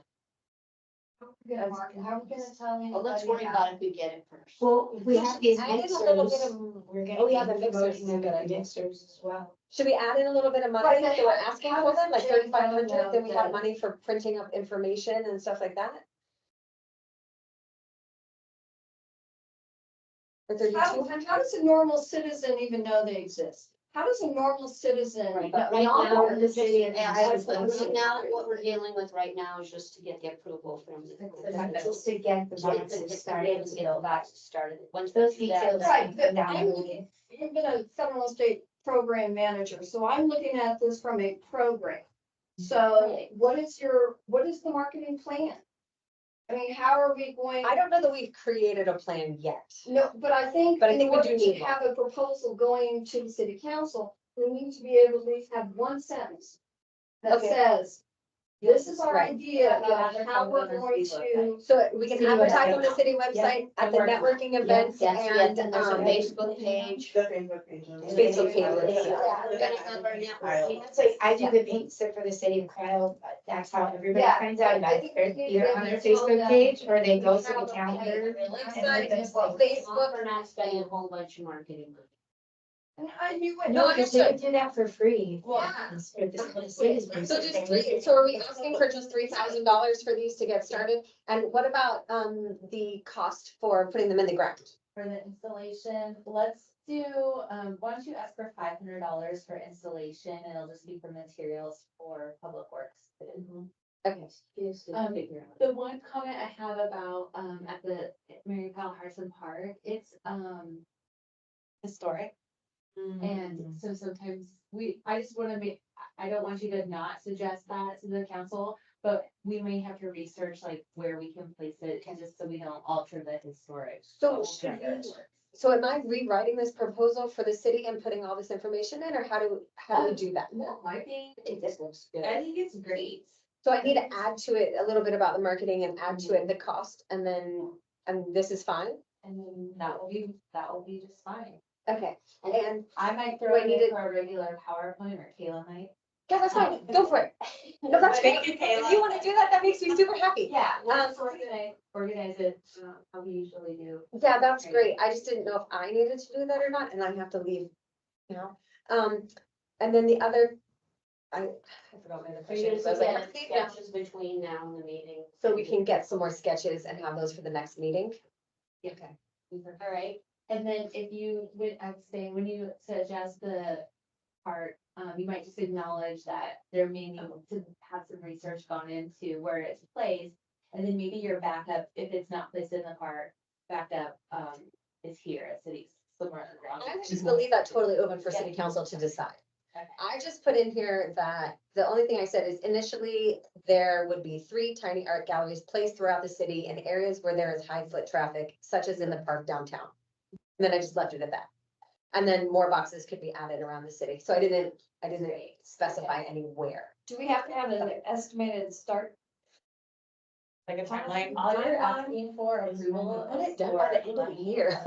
Speaker 5: How are we gonna tell
Speaker 1: Well, let's
Speaker 5: anybody
Speaker 1: worry
Speaker 5: that?
Speaker 1: about if we get it first.
Speaker 2: Well, we have these
Speaker 4: I did a little bit
Speaker 2: mixers.
Speaker 4: of-
Speaker 2: We're
Speaker 4: Oh, yeah,
Speaker 2: gonna
Speaker 4: the
Speaker 2: be
Speaker 4: mixers is a
Speaker 2: promoting
Speaker 4: good
Speaker 2: the
Speaker 4: idea.
Speaker 2: mixers as well.
Speaker 4: Should we add in a little bit of money
Speaker 5: Right,
Speaker 4: if
Speaker 5: but
Speaker 4: they were
Speaker 5: how-
Speaker 4: asking
Speaker 5: how
Speaker 4: for
Speaker 5: does
Speaker 4: them, like
Speaker 5: Jane
Speaker 4: 3,500,
Speaker 5: know
Speaker 4: then we had
Speaker 5: that-
Speaker 4: money for printing up information and stuff like that? Or
Speaker 5: How,
Speaker 4: 3,200?
Speaker 5: how does a normal citizen even know they exist? How does a normal citizen?
Speaker 1: Right,
Speaker 5: know-
Speaker 1: but right
Speaker 2: all
Speaker 1: now,
Speaker 2: over the city and
Speaker 1: yeah,
Speaker 2: Iowa.
Speaker 1: right now, what we're dealing with right now is just to get the approval from the.
Speaker 2: Just to get the
Speaker 1: Get
Speaker 2: boxes
Speaker 1: the
Speaker 2: started.
Speaker 1: boxes started. Once
Speaker 2: Those
Speaker 1: we do that,
Speaker 2: details.
Speaker 5: Right, but
Speaker 2: Down
Speaker 5: I'm
Speaker 2: the
Speaker 5: looking, you've been a federal and state program manager, so I'm looking at this from a program. So what is the marketing plan? I mean, how are we going?
Speaker 4: I don't know that we've created a plan yet.
Speaker 5: No, but I think
Speaker 4: But I
Speaker 5: in
Speaker 4: think we
Speaker 5: order
Speaker 4: do
Speaker 5: to
Speaker 4: need one.
Speaker 5: have a proposal going to the city council, we need to be able to at least have one sentence that
Speaker 4: Okay.
Speaker 5: says, this is our
Speaker 4: Right.
Speaker 5: idea of
Speaker 6: advertise
Speaker 5: how
Speaker 6: on
Speaker 5: we're
Speaker 6: the
Speaker 5: going
Speaker 6: city
Speaker 5: to.
Speaker 4: So we can
Speaker 2: City
Speaker 4: advertise on the
Speaker 2: website.
Speaker 4: city website at the
Speaker 6: and work-
Speaker 4: networking
Speaker 2: Yes,
Speaker 4: events
Speaker 1: yes, yes,
Speaker 4: and,
Speaker 1: and there's a
Speaker 4: um,
Speaker 1: Facebook page.
Speaker 7: The Facebook page.
Speaker 4: Facebook page,
Speaker 1: Yeah, we're gonna have our networking.
Speaker 2: It's like, I do the paint sip for the city of Kyle, but that's how everybody
Speaker 5: Yeah,
Speaker 2: finds out about
Speaker 5: I
Speaker 2: it.
Speaker 5: think
Speaker 2: They're
Speaker 5: we need
Speaker 2: either
Speaker 5: to
Speaker 2: on their
Speaker 5: tell
Speaker 2: Facebook
Speaker 5: them
Speaker 2: page or they go to
Speaker 5: how
Speaker 2: the
Speaker 5: to
Speaker 2: calendar.
Speaker 5: pay.
Speaker 1: Facebook, we're not spending a whole bunch of marketing money.
Speaker 5: And I knew it.
Speaker 2: No, because they would do that for free.
Speaker 5: Yeah.
Speaker 2: For the city's
Speaker 4: so just so are we asking for just $3,000 for these to get started? And what about, the cost for putting them in the ground?
Speaker 6: For the installation, let's do, why don't you ask for $500 for installation, and it'll just be for materials for public works.
Speaker 4: Okay.
Speaker 6: The one comment I have about, at the Mary Kyle Harrison Park, it's, historic. And so sometimes I just wanna I don't want you to not suggest that to the council, but we may have to research like where we can place it, just so we don't alter the historic.
Speaker 4: So So am I rewriting this proposal for the city and putting all this information in, or how do we do that?
Speaker 6: No, I think,
Speaker 1: I think this looks good.
Speaker 6: I think it's great.
Speaker 4: So I need to add to it a little bit about the marketing and add to it the cost, and then, and this is fine?
Speaker 6: And then that will be just fine.
Speaker 4: Okay, and,
Speaker 6: I might
Speaker 4: Do
Speaker 6: throw
Speaker 4: I
Speaker 6: it
Speaker 4: need
Speaker 6: in
Speaker 4: to-
Speaker 6: for a regular PowerPoint, or Kayla might.
Speaker 4: yeah, that's fine, go for it. No, that's great. If you wanna do that, that makes me super happy.
Speaker 6: Yeah, let's organize it, how we usually do.
Speaker 4: Yeah, that's great. I just didn't know if I needed to do that or not, and I have to leave, you know? And then the other, I forgot my other
Speaker 1: So you're
Speaker 4: question. So I
Speaker 1: gonna
Speaker 4: was like,
Speaker 1: get
Speaker 4: let's leave now.
Speaker 1: sketches between now and the meeting.
Speaker 4: So we can get some more sketches and have those for the next meeting? Okay.
Speaker 1: All right,
Speaker 6: And then if you would, I'd say, when you suggest the part, you might just acknowledge that there may need to have some research gone into where it's placed. And then maybe your backup, if it's not placed in the park, backup, is here at cities, somewhere around.
Speaker 4: I'm just gonna leave that totally open for city council to decide.
Speaker 6: Okay.
Speaker 4: I just put in here that the only thing I said is initially there would be 3 tiny art galleries placed throughout the city in areas where there is high foot traffic, such as in the park downtown. And then I just left it at that. And then more boxes could be added around the city. So I didn't specify anywhere.
Speaker 5: Do we have to have an estimated start?
Speaker 6: Like a timeline.
Speaker 4: All
Speaker 6: All
Speaker 4: you're
Speaker 6: you're asking for approval.
Speaker 4: I want it done by the end of the year.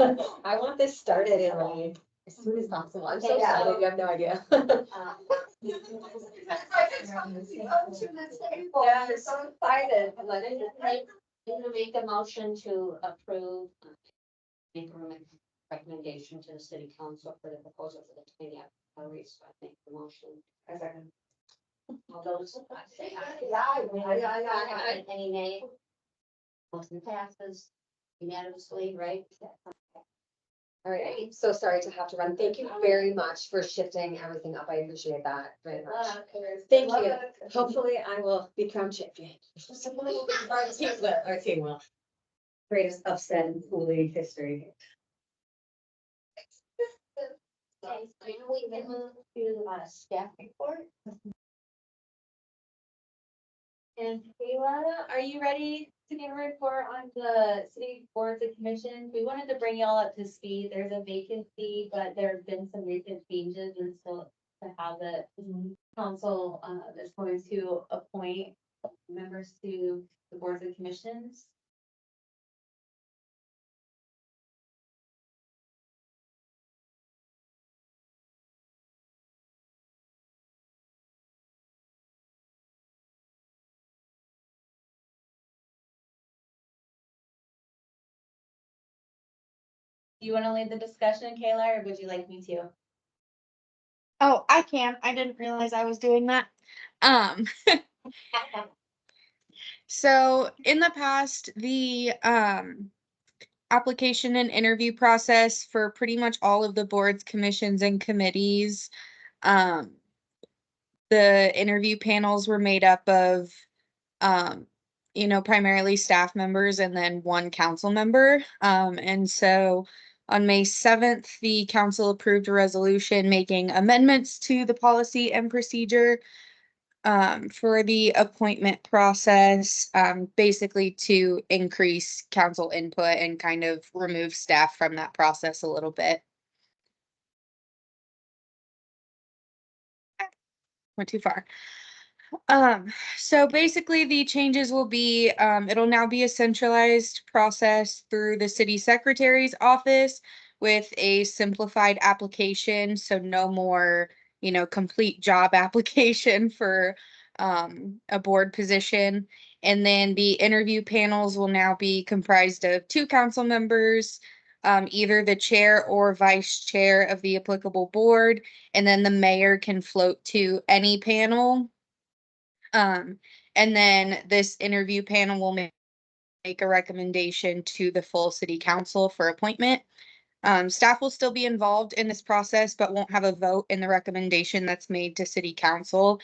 Speaker 4: I want this started in like as soon as possible. I'm so
Speaker 1: Yeah.
Speaker 4: excited, you have no idea.
Speaker 5: Yeah, I'm so excited.
Speaker 1: I'm gonna make a motion to approve. Make a recommendation to the city council for the proposal for the tiny galleries. So I make the motion.
Speaker 7: A second.
Speaker 1: All those. Say aye. Any nay? Motion passes unanimously, right?
Speaker 4: All right, I'm so sorry to have to run. Thank you very much for shifting everything up. I appreciate that very much. Thank you. Hopefully I will become champion. Our team will.
Speaker 9: Greatest upset in Kool Aid history.
Speaker 1: Okay, so now we move to staff report.
Speaker 6: And Kayla, are you ready to give a report on the city boards and commissions? We wanted to bring y'all up to speed. There's a vacancy, but there have been some recent changes, and so to have the council is going to appoint members to the boards and commissions. You wanna lead the discussion, Kayla, or would you like me to?
Speaker 10: Oh, I can. I didn't realize I was doing that. Um, so in the past, the application and interview process for pretty much all of the boards, commissions, and committees, um, the interview panels were made up of um, primarily staff members and then one council member. And so on May 7th, the council approved a resolution making amendments to the policy and procedure for the appointment process, basically to increase council input and kind of remove staff from that process a little bit. Went too far. So basically the changes will be, it'll now be a centralized process through the city secretary's office with a simplified application. So no more, complete job application for, a board position. And then the interview panels will now be comprised of 2 council members, either the chair or vice chair of the applicable board. And then the mayor can float to any panel. And then this interview panel will make a recommendation to the full city council for appointment. Staff will still be involved in this process, but won't have a vote in the recommendation that's made to city council.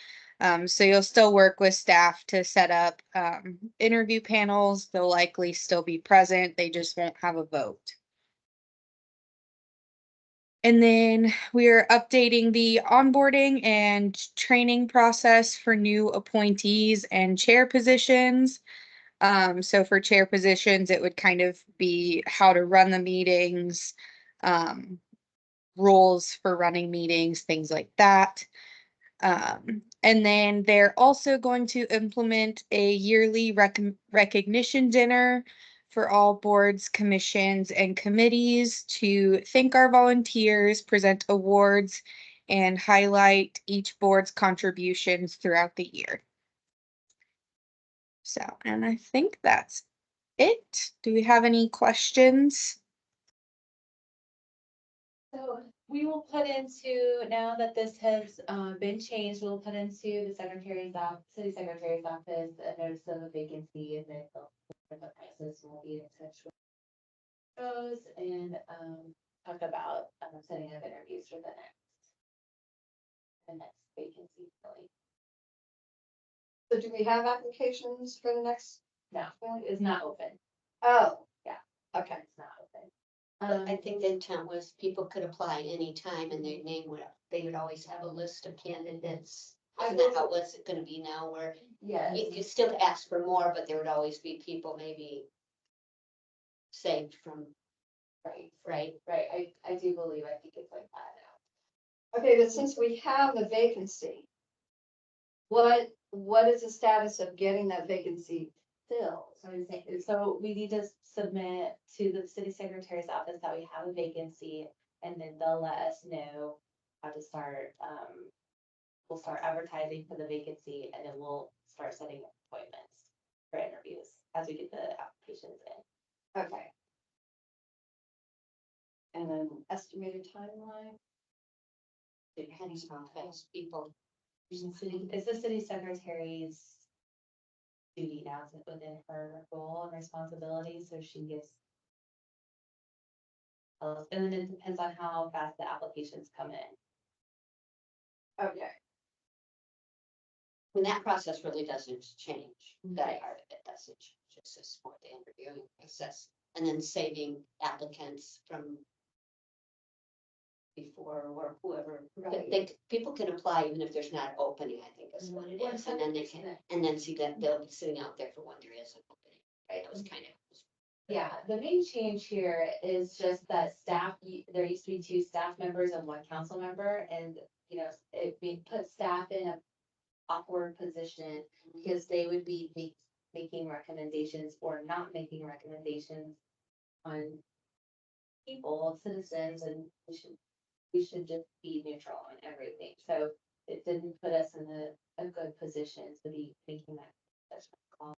Speaker 10: So you'll still work with staff to set up, interview panels. They'll likely still be present. They just won't have a vote. And then we are updating the onboarding and training process for new appointees and chair positions. So for chair positions, it would kind of be how to run the meetings, rules for running meetings, things like that. And then they're also going to implement a yearly recognition dinner for all boards, commissions, and committees to thank our volunteers, present awards, and highlight each board's contributions throughout the year. So, and I think that's it. Do we have any questions?
Speaker 6: So we will put into, now that this has been changed, we'll put into the city secretary's office a notice of a vacancy, and then the process will be in touch with those and talk about setting up interviews for the next vacancy filling.
Speaker 5: So do we have applications for the next?
Speaker 6: No, it's not open.
Speaker 5: Oh.
Speaker 6: Yeah.
Speaker 5: Okay.
Speaker 6: It's not open.
Speaker 1: But I think the intent was people could apply anytime and their name would, they would always have a list of candidates. Isn't that how it's gonna be now, where
Speaker 6: Yes.
Speaker 1: you could still ask for more, but there would always be people maybe saved from, right?
Speaker 6: Right, I do believe, I think it's like that now.
Speaker 5: Okay, but since we have a vacancy, what is the status of getting that vacancy filled?
Speaker 6: So we need to submit to the city secretary's office that we have a vacancy, and then they'll let us know how to start, we'll start advertising for the vacancy, and then we'll start setting appointments for interviews as we get the applications in.
Speaker 5: Okay. And an estimated timeline?
Speaker 1: Depends on how fast people.
Speaker 6: It's the city secretary's duty now to within her role and responsibility, so she gives. And then it depends on how fast the applications come in.
Speaker 5: Okay.
Speaker 1: And that process really doesn't change, that part of it doesn't change, it's just more the interviewing process, and then saving applicants from before or whoever, people can apply even if there's not an opening, I think is what it is, and then they can, and then see that they'll be sitting out there for when there is an opening, right, that was kind of.
Speaker 6: Yeah, the main change here is just that staff, there used to be 2 staff members and 1 council member, and, we put staff in a awkward position because they would be making recommendations or not making recommendations on people, citizens, and we should just be neutral on everything. So it didn't put us in a good position to be making that judgment call.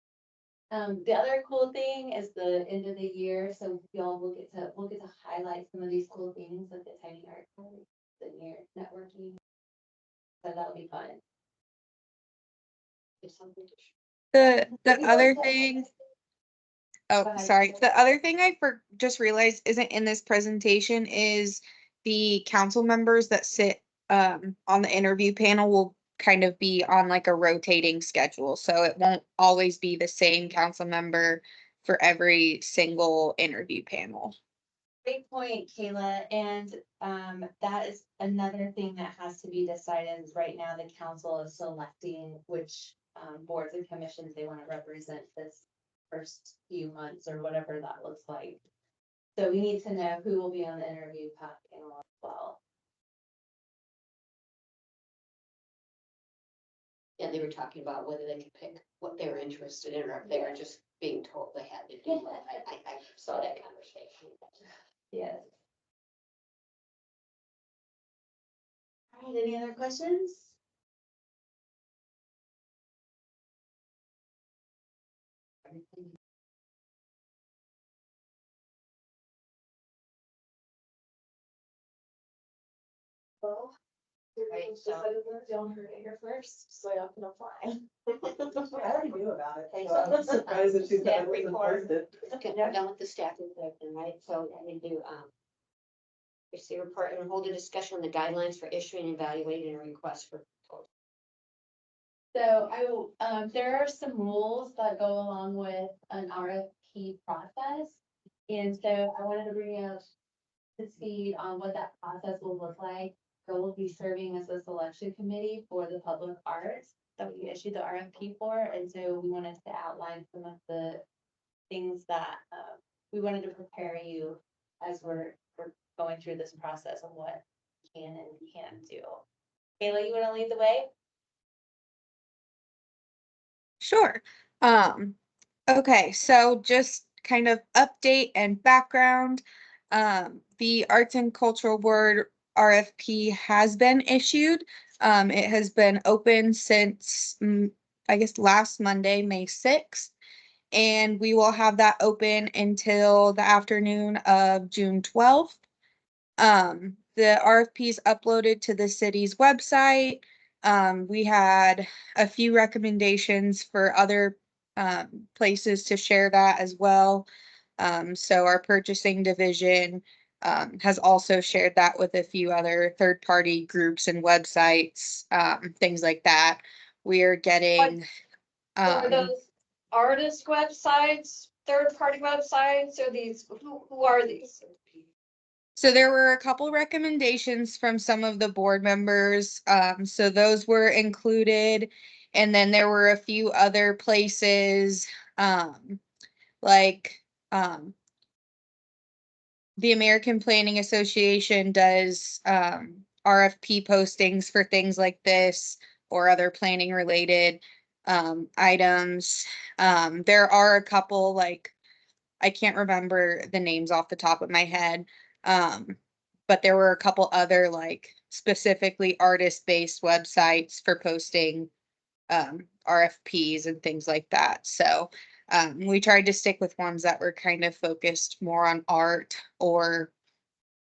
Speaker 6: The other cool thing is the end of the year, so y'all will get to highlight some of these cool things like the tiny art cards, the near networking. So that'll be fun.
Speaker 1: It's something to
Speaker 10: The other thing,
Speaker 6: Go
Speaker 10: oh,
Speaker 6: ahead.
Speaker 10: sorry, the other thing I just realized isn't in this presentation is the council members that sit on the interview panel will kind of be on like a rotating schedule, so it won't always be the same council member for every single interview panel.
Speaker 6: Great point, Kayla, and that is another thing that has to be decided is right now the council is selecting which boards and commissions they want to represent this first few months or whatever that looks like. So we need to know who will be on the interview panel as well.
Speaker 1: Yeah, they were talking about whether they could pick what they were interested in, or if they were just being told they had to do that. I saw that conversation.
Speaker 6: Yes. All right, any other questions?
Speaker 9: Well,
Speaker 1: Right, so-
Speaker 9: Don't heard it here first, so y'all can apply.
Speaker 3: I already knew about it,
Speaker 1: Okay,
Speaker 3: so I
Speaker 1: so-
Speaker 3: was surprised that she said
Speaker 1: Staff
Speaker 3: it wasn't
Speaker 1: report.
Speaker 3: posted.
Speaker 1: Okay, we're done with the staff report then, right? So we do, receive a report and hold a discussion on the guidelines for issuing and evaluating a request for proposal.
Speaker 6: So I will, there are some rules that go along with an RFP process. And so I wanted to bring you up to speed on what that process will look like. So we'll be serving as a selection committee for the public arts that we issued the RFP for. And so we wanted to outline some of the things that, we wanted to prepare you as we're going through this process of what we can and can't do. Kayla, you want to lead the way?
Speaker 10: Sure. Okay, so just kind of update and background. The Arts and Cultural Board RFP has been issued. It has been open since, I guess, last Monday, May 6th. And we will have that open until the afternoon of June 12th. The RFP is uploaded to the city's website. We had a few recommendations for other places to share that as well. So our purchasing division has also shared that with a few other third-party groups and websites, things like that. We are getting
Speaker 5: So are those artist websites, third-party websites, or these, who are these?
Speaker 10: so there were a couple recommendations from some of the board members. So those were included. And then there were a few other places, like, the American Planning Association does, RFP postings for things like this or other planning related, items. There are a couple, like, I can't remember the names off the top of my head. But there were a couple other like specifically artist-based websites for posting RFPs and things like that. So we tried to stick with ones that were kind of focused more on art or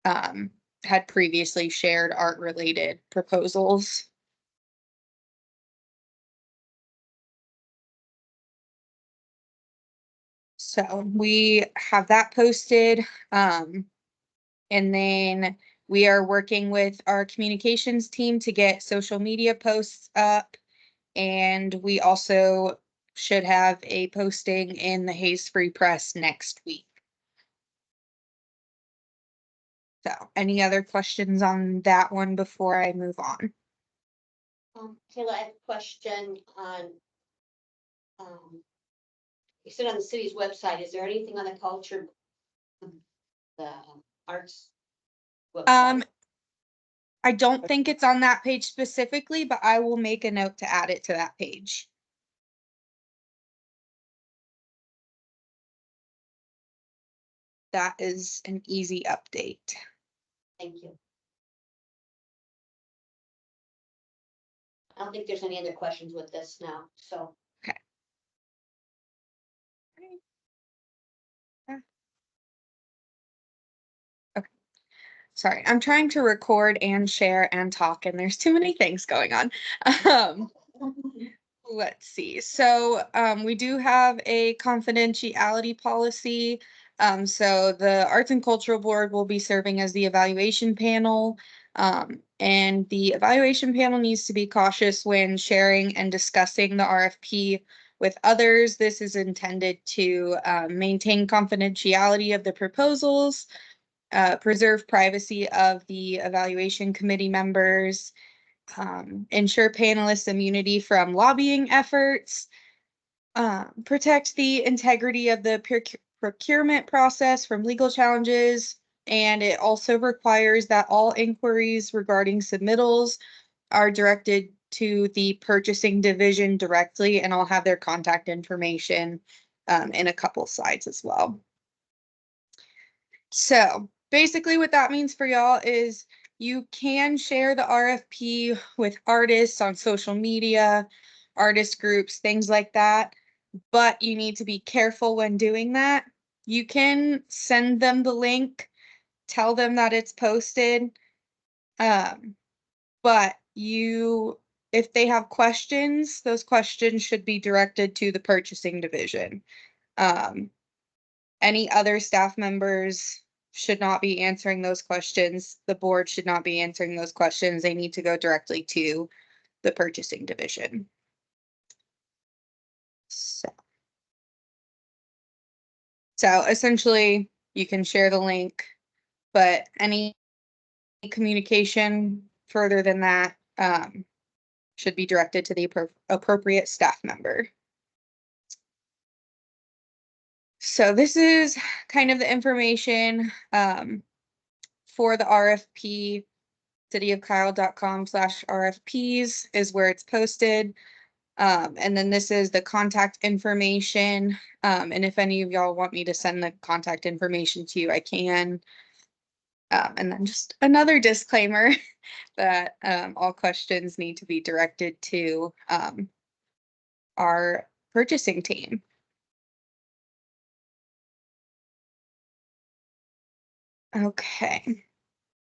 Speaker 10: had previously shared art-related proposals. So we have that posted. And then we are working with our communications team to get social media posts up. And we also should have a posting in the Haze Free Press next week. So any other questions on that one before I move on?
Speaker 1: Kayla, I have a question on, you said on the city's website, is there anything on the culture, the arts website?
Speaker 10: I don't think it's on that page specifically, but I will make a note to add it to that page. That is an easy update.
Speaker 1: Thank you. I don't think there's any other questions with this now, so.
Speaker 10: Sorry, I'm trying to record and share and talk, and there's too many things going on. Um, let's see. So, we do have a confidentiality policy. So the Arts and Cultural Board will be serving as the evaluation panel. And the evaluation panel needs to be cautious when sharing and discussing the RFP with others. This is intended to maintain confidentiality of the proposals, preserve privacy of the evaluation committee members, ensure panelists immunity from lobbying efforts, protect the integrity of the procurement process from legal challenges, and it also requires that all inquiries regarding submittals are directed to the purchasing division directly, and I'll have their contact information in a couple slides as well. So basically what that means for y'all is you can share the RFP with artists on social media, artist groups, things like that, but you need to be careful when doing that. You can send them the link, tell them that it's posted, but if they have questions, those questions should be directed to the purchasing division. Any other staff members should not be answering those questions. The board should not be answering those questions. They need to go directly to the purchasing division. So essentially, you can share the link, but any communication further than that should be directed to the appropriate staff member. So this is kind of the information for the RFP. cityofkyle.com/RFPs is where it's posted. And then this is the contact information. And if any of y'all want me to send the contact information to you, I can. And then just another disclaimer that all questions need to be directed to our purchasing team. Okay.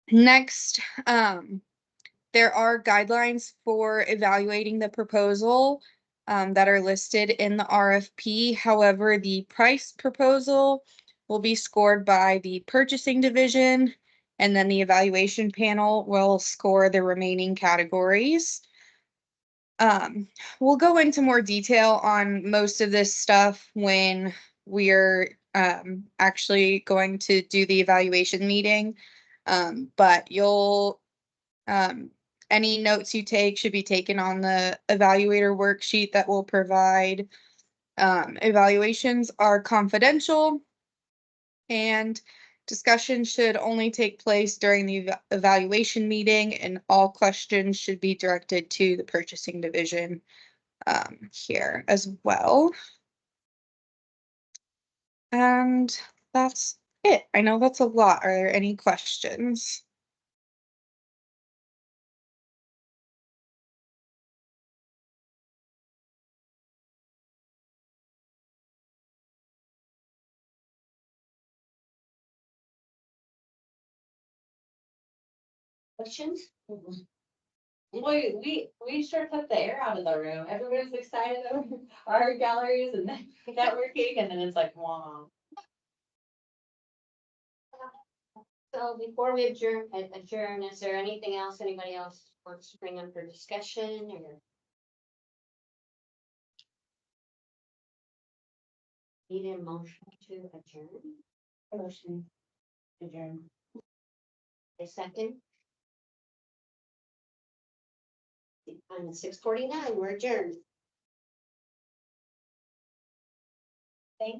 Speaker 10: Next, there are guidelines for evaluating the proposal that are listed in the RFP. However, the price proposal will be scored by the purchasing division, and then the evaluation panel will score the remaining categories. We'll go into more detail on most of this stuff when we're actually going to do the evaluation meeting. But any notes you take should be taken on the evaluator worksheet that we'll provide. Evaluations are confidential, and discussion should only take place during the evaluation meeting, and all questions should be directed to the purchasing division here as well. And that's it. I know that's a lot. Are there any questions?
Speaker 1: Questions?
Speaker 6: We sure took the air out of the room. Everybody's excited over our galleries and networking, and then it's like, wow.
Speaker 1: So before we adjourn, is there anything else anybody else wants to bring up for discussion or? Need a motion to adjourn?
Speaker 2: Motion. Adjourn.
Speaker 1: A second? On 6:49, we're adjourned.
Speaker 6: Thank